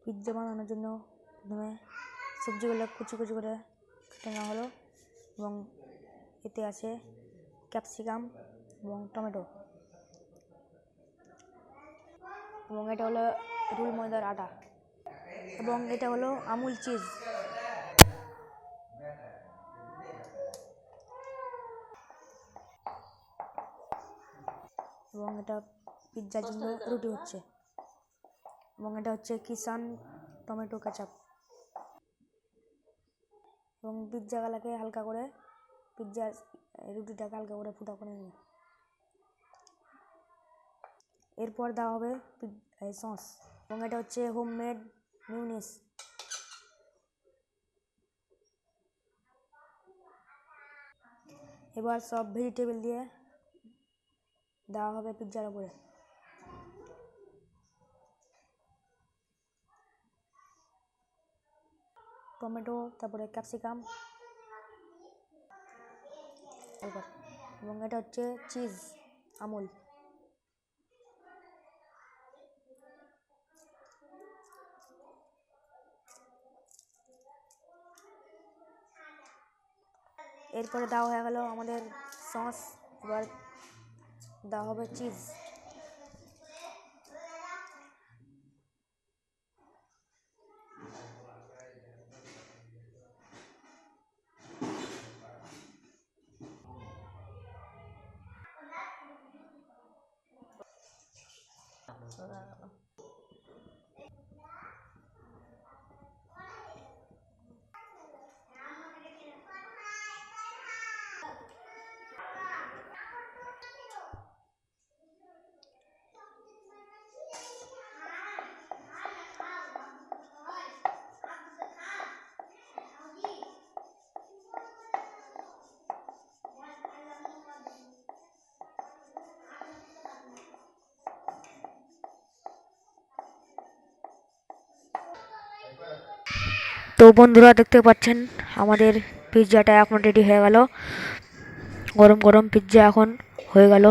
Pizza বানানোর জন্য প্রথমে সবজিগুলো কুচি কুচি করে কেটে নেওয়া হলো এবং এতে আছে ক্যাপসিকাম এবং টমেটো এবং এটা হলো রুল ময়দার আটা এবং এটা হলো আমুল চিজ এবং এটা পিৎজার জন্য রুটি হচ্ছে এবং এটা হচ্ছে কিষান টমেটো কেচাপ এবং পিৎজাগুলোকে হালকা করে পিৎজার রুটিটাকে হালকা করে ফুটা করে নিই। এরপর দেওয়া হবে সস এবং এটা হচ্ছে হোমমেড মিউনিস এবার সব ভেজিটেবল দিয়ে দেওয়া হবে পিৎজার উপরে টমেটো তারপরে ক্যাপসিকাম এবং এটা হচ্ছে চিজ আমুল এরপরে দেওয়া হয়ে গেল আমাদের সস এবার দেওয়া হবে চিজ তো বন্ধুরা দেখতে পাচ্ছেন আমাদের পিৎজাটা এখন রেডি হয়ে গেল গরম গরম পিৎজা এখন হয়ে গেল।